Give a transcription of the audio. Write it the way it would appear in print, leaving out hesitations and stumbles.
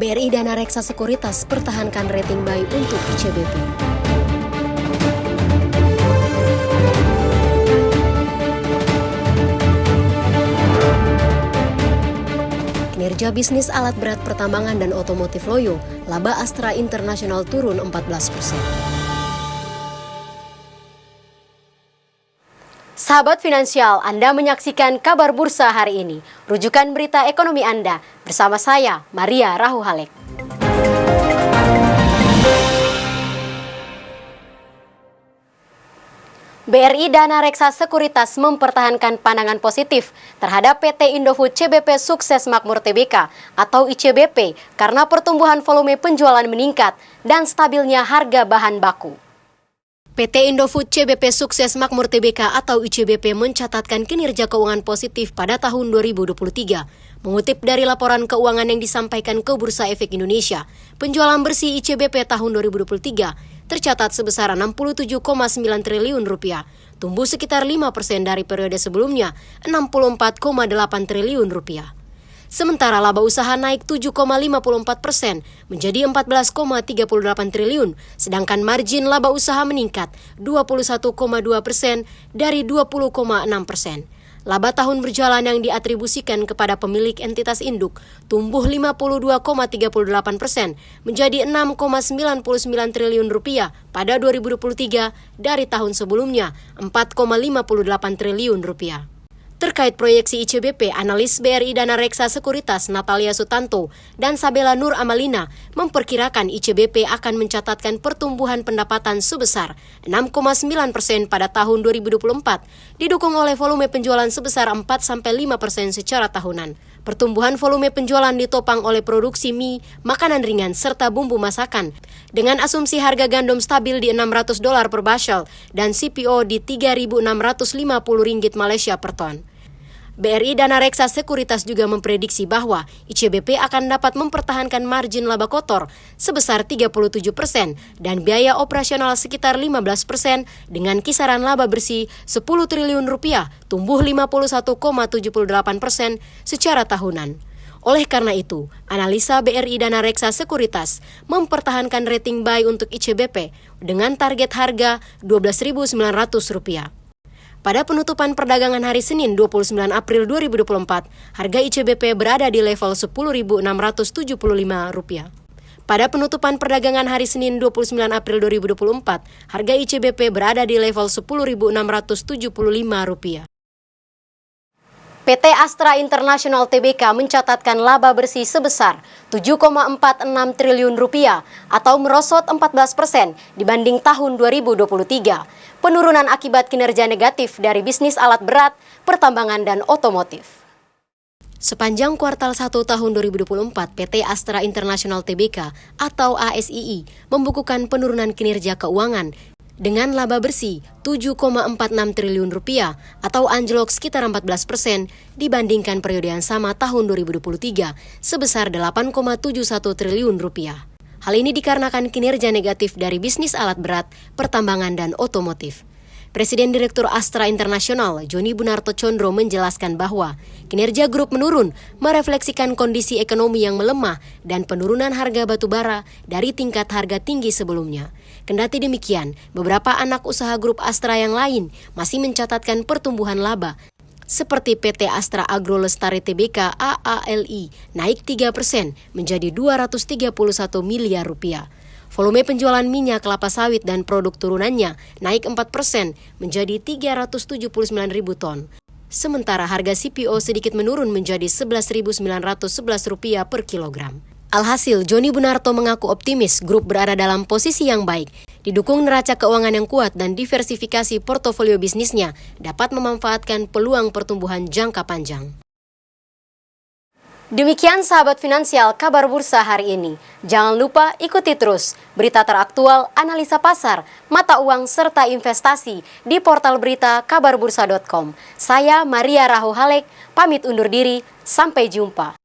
BRI Dana Reksa Sekuritas pertahankan rating buy untuk ICBP. Kinerja bisnis alat berat pertambangan dan otomotif loyo, laba Astra International turun 14%. Sahabat finansial, Anda menyaksikan kabar bursa hari ini. Rujukan berita ekonomi Anda bersama saya, Maria Rahuhalek. BRI Dana Reksa Sekuritas mempertahankan pandangan positif terhadap PT Indofood CBP Sukses Makmur Tbk atau ICBP karena pertumbuhan volume penjualan meningkat dan stabilnya harga bahan baku. PT Indofood CBP Sukses Makmur Tbk atau ICBP mencatatkan kinerja keuangan positif pada tahun 2023. Mengutip dari laporan keuangan yang disampaikan ke Bursa Efek Indonesia, penjualan bersih ICBP tahun 2023 tercatat sebesar 67,9 triliun rupiah, tumbuh sekitar 5% dari periode sebelumnya, 64,8 triliun rupiah. Sementara laba usaha naik 7,54% menjadi 14,38 triliun, sedangkan margin laba usaha meningkat 21,2% dari 20,6%. Laba tahun berjalan yang diatribusikan kepada pemilik entitas induk tumbuh 52,38% menjadi 6,99 triliun rupiah pada 2023 dari tahun sebelumnya 4,58 triliun rupiah. Terkait proyeksi ICBP, analis BRI Dana Reksa Sekuritas Natalia Sutanto dan Sabela Nur Amalina memperkirakan ICBP akan mencatatkan pertumbuhan pendapatan sebesar 6,9% pada tahun 2024, didukung oleh volume penjualan sebesar 4-5% secara tahunan. Pertumbuhan volume penjualan ditopang oleh produksi mie, makanan ringan, serta bumbu masakan, dengan asumsi harga gandum stabil di $600 per bushel dan CPO di Rp3.650 Malaysia per ton. BRI Dana Reksa Sekuritas juga memprediksi bahwa ICBP akan dapat mempertahankan margin laba kotor sebesar 37% dan biaya operasional sekitar 15% dengan kisaran laba bersih 10 triliun rupiah, tumbuh 51,78% secara tahunan. Oleh karena itu, analisa BRI Dana Reksa Sekuritas mempertahankan rating buy untuk ICBP dengan target harga Rp12.900. Pada penutupan perdagangan hari Senin 29 April 2024, harga ICBP berada di level Rp10.675. Pada penutupan perdagangan hari Senin 29 April 2024, harga ICBP berada di level Rp10.675. PT Astra International Tbk mencatatkan laba bersih sebesar 7,46 triliun rupiah atau merosot 14% dibanding tahun 2023. Penurunan akibat kinerja negatif dari bisnis alat berat, pertambangan, dan otomotif. Sepanjang kuartal 1 tahun 2024, PT Astra International Tbk atau ASII membukukan penurunan kinerja keuangan dengan laba bersih 7,46 triliun rupiah atau anjlok sekitar 14% dibandingkan periode yang sama tahun 2023 sebesar 8,71 triliun rupiah. Hal ini dikarenakan kinerja negatif dari bisnis alat berat, pertambangan, dan otomotif. Presiden Direktur Astra International, Joni Bunarto Condro menjelaskan bahwa kinerja grup menurun merefleksikan kondisi ekonomi yang melemah dan penurunan harga batu bara dari tingkat harga tinggi sebelumnya. Kendati demikian, beberapa anak usaha grup Astra yang lain masih mencatatkan pertumbuhan laba, seperti PT Astra Agro Lestari Tbk AALI naik 3% menjadi Rp231 miliar. Volume penjualan minyak kelapa sawit dan produk turunannya naik 4% menjadi 379.000 ton. Sementara harga CPO sedikit menurun menjadi Rp11.911 per kilogram. Alhasil, Joni Bunarto mengaku optimis grup berada dalam posisi yang baik, didukung neraca keuangan yang kuat dan diversifikasi portofolio bisnisnya dapat memanfaatkan peluang pertumbuhan jangka panjang. Demikian sahabat finansial kabar bursa hari ini. Jangan lupa ikuti terus berita teraktual, analisa pasar, mata uang, serta investasi di portal berita kabarbursa.com. Saya Maria Rahuhalek, pamit undur diri, sampai jumpa.